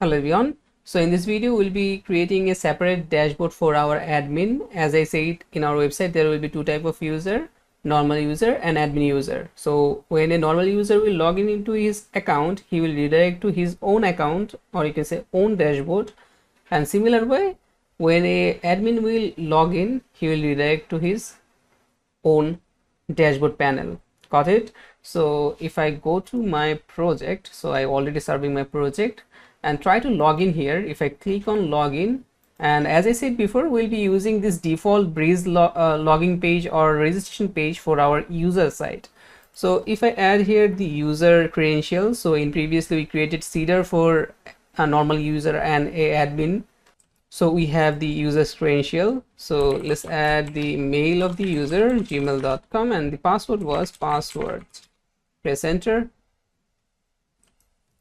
Hello everyone. So in this video we'll be creating a separate dashboard for our admin. As I said, in our website there will be two type of user, normal user and admin user. So when a normal user will log in into his account, he will redirect to his own account, or you can say own dashboard, and similar way when a admin will log in, he will redirect to his own dashboard panel. Got it? So if I go to my project, so I already serving my project and try to log in here. If I click on login, and as I said before, we'll be using this default Breeze login page or registration page for our user side. So if I add here the user credentials, so in previously we created Cedar for a normal user and a admin. So we have the user's credential. So let's add the mail of the user, gmail.com, and the password was password. Press enter.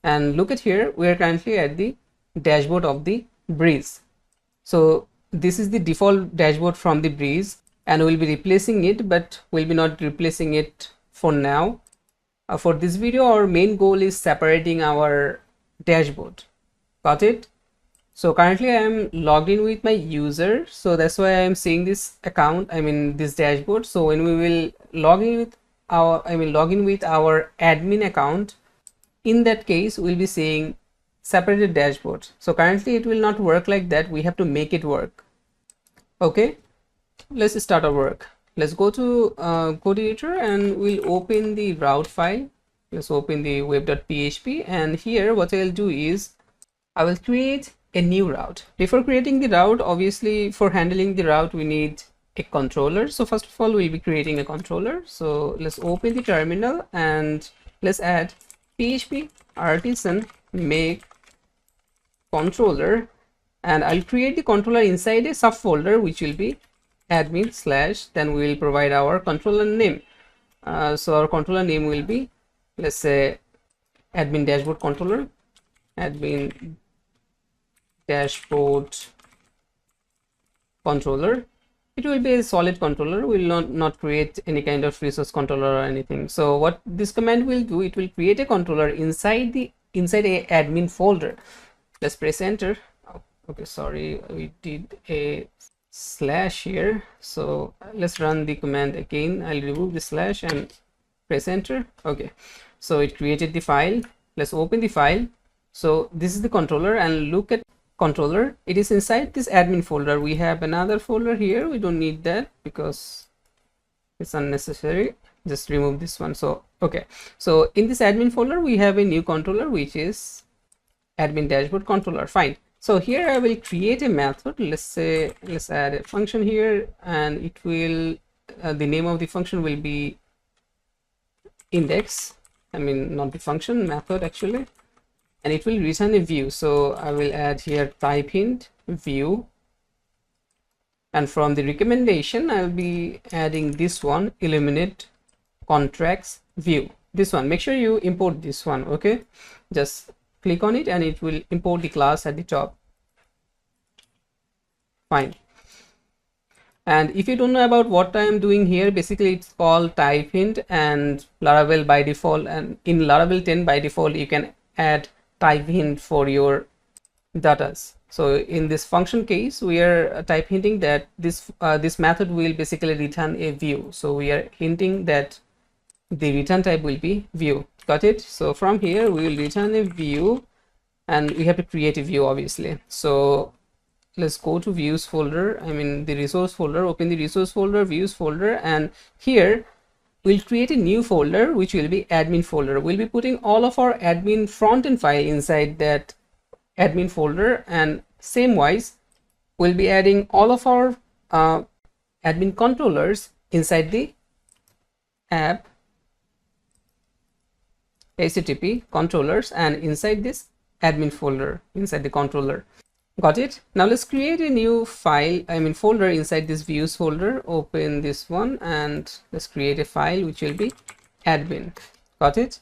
And look at here, we are currently at the dashboard of the Breeze. So this is the default dashboard from the Breeze, and we'll be replacing it, but we'll be not replacing it for now. For this video, our main goal is separating our dashboard. Got it? So currently I am logged in with my user, so that's why I am seeing this account, this dashboard. So when we will log in with our admin account, in that case we'll be seeing separated dashboard. So currently it will not work like that, we have to make it work. Okay, let's start our work. Let's go to code editor and we'll open the route file. Let's open the web.php, and here what I'll do is I will create a new route. Before creating the route, obviously for handling the route we need a controller. So first of all we'll be creating a controller. So let's open the terminal and let's add php artisan make controller, and I'll create the controller inside a subfolder which will be admin / then we will provide our controller name. So our controller name will be, let's say, admin dashboard controller, admin dashboard controller. It will be a solid controller, we will not create any kind of resource controller or anything. So what this command will do, it will create a controller inside a admin folder. Let's press enter. Okay, sorry, we did a slash here, so let's run the command again. I'll remove the slash and press enter. Okay, so it created the file. Let's open the file. So this is the controller, and look at controller, it is inside this admin folder. We have another folder here, we don't need that because it's unnecessary. Just remove this one. So okay, so in this admin folder we have a new controller which is admin dashboard controller. Fine. So here I will create a method. Let's add a function here, and it will the name of the function will be index, not the function, method actually, and it will return a view. So I will add here type hint view, and from the recommendation I'll be adding this one, eliminate contracts view. This one, make sure you import this one. Okay, just click on it and it will import the class at the top. Fine. And if you don't know about what I am doing here, basically it's called type hint, and Laravel by default, and in Laravel 10 by default you can add type hint for your datas. So in this function case we are type hinting that this method will basically return a view. So we are hinting that the return type will be view. Got it? So from here we will return a view, and we have to create a view obviously. So let's go to views folder, the resource folder, open the resource folder, views folder, and here we'll create a new folder which will be admin folder. We'll be putting all of our admin front-end file inside that admin folder, and same wise we'll be adding all of our admin controllers inside the app http controllers, and inside this admin folder inside the controller. Got it? Now let's create a new file, folder inside this views folder. Open this one and let's create a file which will be admin. Got it?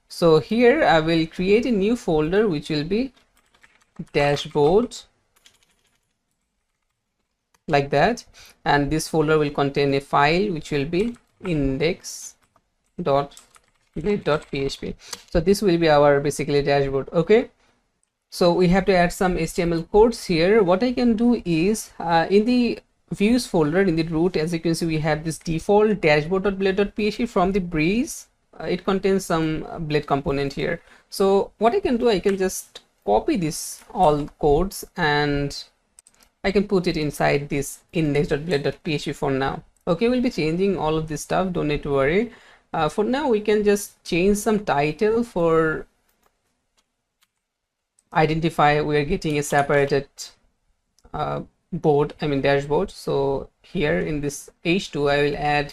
So here I will create a new folder which will be dashboard, like that, and this folder will contain a file which will be index.php. So this will be our basically dashboard. Okay, So we have to add some HTML codes here. What I can do is in the views folder in the root, as you can see, we have this default dashboard.blade.php from the Breeze. It contains some Blade component here. So what I can do, I can just copy this all codes and I can put it inside this index.blade.php for now. Okay, we'll be changing all of this stuff, don't need to worry. For now, we can just change some title for identify we are getting a separated dashboard. So here in this h2 I will add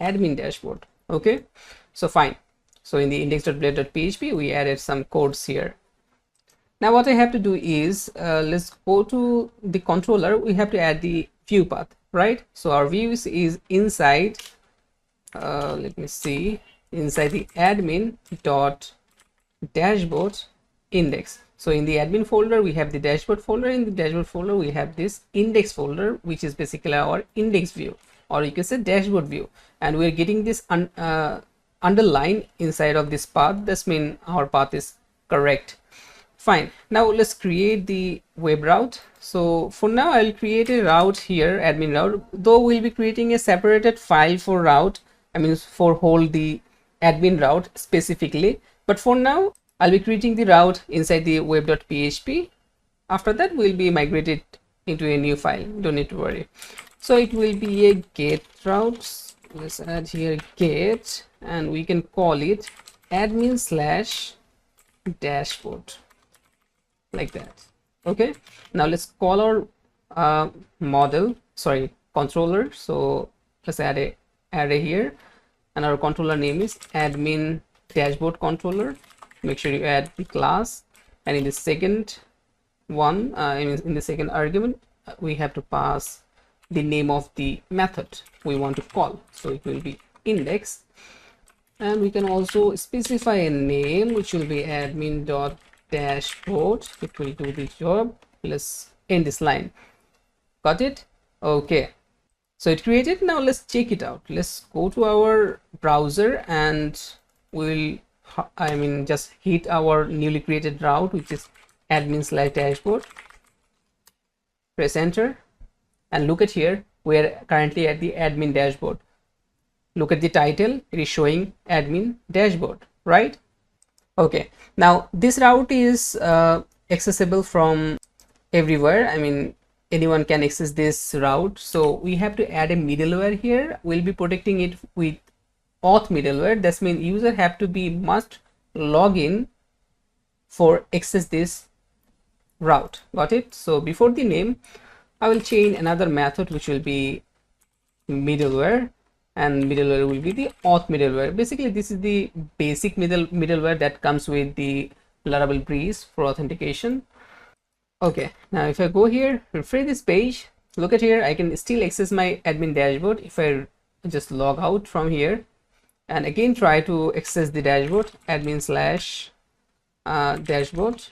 admin dashboard. Okay, so fine. So in the index.blade.php we added some codes here. Now what I have to do is let's go to the controller. We have to add the view path, right? So our views is inside let me see, inside the admin dot dashboard index. So in the admin folder we have the dashboard folder. In the dashboard folder we have this index folder, which is basically our index view, or you can say dashboard view, and we're getting this underline inside of this path. This means our path is correct. Fine. Now let's create the web route. So for now I'll create a route here, admin route, though we'll be creating a separated file for route, for hold the admin route specifically, but for now I'll be creating the route inside the web.php. After that we'll be migrated into a new file, don't need to worry. So it will be a get routes. Let's add here get, and we can call it admin slash dashboard, like that. Okay, now let's call our controller. So let's add a array here, and our controller name is admin dashboard controller. Make sure you add the class, and in the second one, in the second argument, we have to pass the name of the method we want to call. So it will be index, and we can also specify a name which will be admin dot dashboard. It will do the job. Let's end this line. Got it? Okay, so it created. Now let's check it out. Let's go to our browser and we'll just hit our newly created route, which is admin slash dashboard. Press enter, and look at here, we're currently at the admin dashboard. Look at the title, it is showing admin dashboard, right? Okay, now this route is accessible from everywhere. Anyone can access this route, so we have to add a middleware here. We'll be protecting it with Auth middleware. That means user have to be must log in for access this route. Got it? So before the name I will change another method which will be middleware, and middleware will be the Auth middleware. Basically this is the basic middleware that comes with the Laravel Breeze for authentication. Okay, now if I go here, refresh this page, look at here, I can still access my admin dashboard. If I just log out from here and again try to access the dashboard, admin slash dashboard,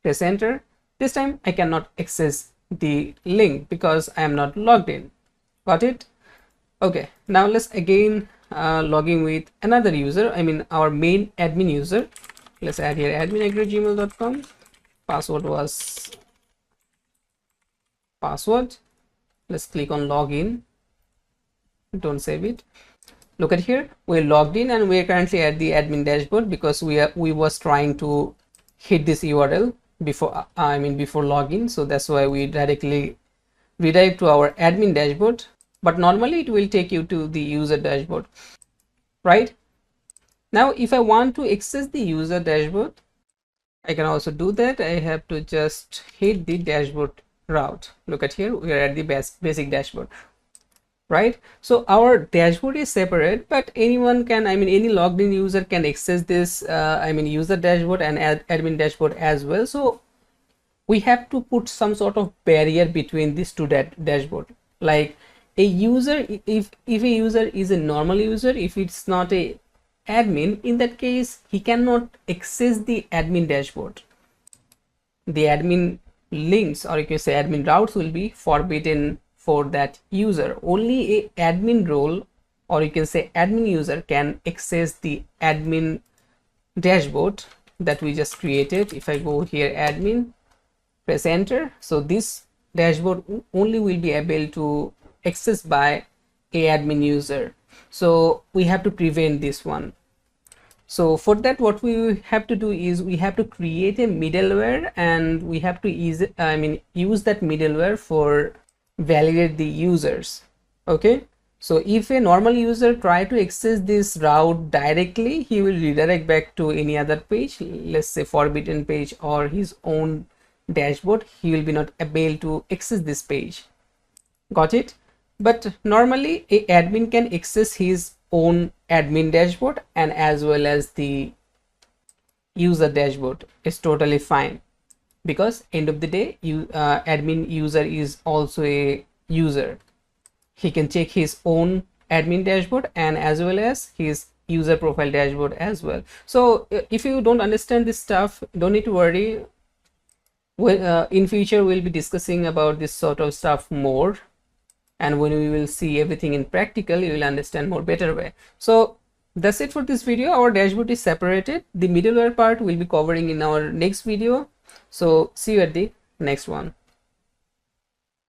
press enter, this time I cannot access the link because I am not logged in. Got it? Okay, now let's again log in with another user, our main admin user. Let's add here admin@gmail.com. Password was password. Let's click on login. Don't save it. Look at here, we're logged in and we're currently at the admin dashboard because we was trying to hit this URL before before login, so that's why we directly redirect to our admin dashboard, but normally it will take you to the user dashboard, right? Now if I want to access the user dashboard, I can also do that. I have to just hit the dashboard route. Look at here, we are at the basic dashboard, right? So our dashboard is separate, but anyone can, any logged in user can access this user dashboard and admin dashboard as well. So we have to put some sort of barrier between these two dashboard. Like a user, if a user is a normal user, if it's not a admin, in that case he cannot access the admin dashboard. The admin links, or you can say admin routes, will be forbidden for that user. Only a admin role, or you can say admin user, can access the admin dashboard that we just created. If I go here admin, press enter, so this dashboard only will be able to access by a admin user. So we have to prevent this one. So for that, what we have to do is we have to create a middleware, and we have to use that middleware for validate the users. Okay, so if a normal user try to access this route directly, he will redirect back to any other page, let's say forbidden page or his own dashboard. He will be not able to access this page. Got it? But normally a admin can access his own admin dashboard and as well as the user dashboard. Is totally fine, because end of the day admin user is also a user. He can check his own admin dashboard and as well as his user profile dashboard as well. So if you don't understand this stuff, don't need to worry. In future we'll be discussing about this sort of stuff more, and when we will see everything in practical, you will understand more better way. So that's it for this video. Our dashboard is separated. The middleware part will be covering in our next video. So see you at the next one.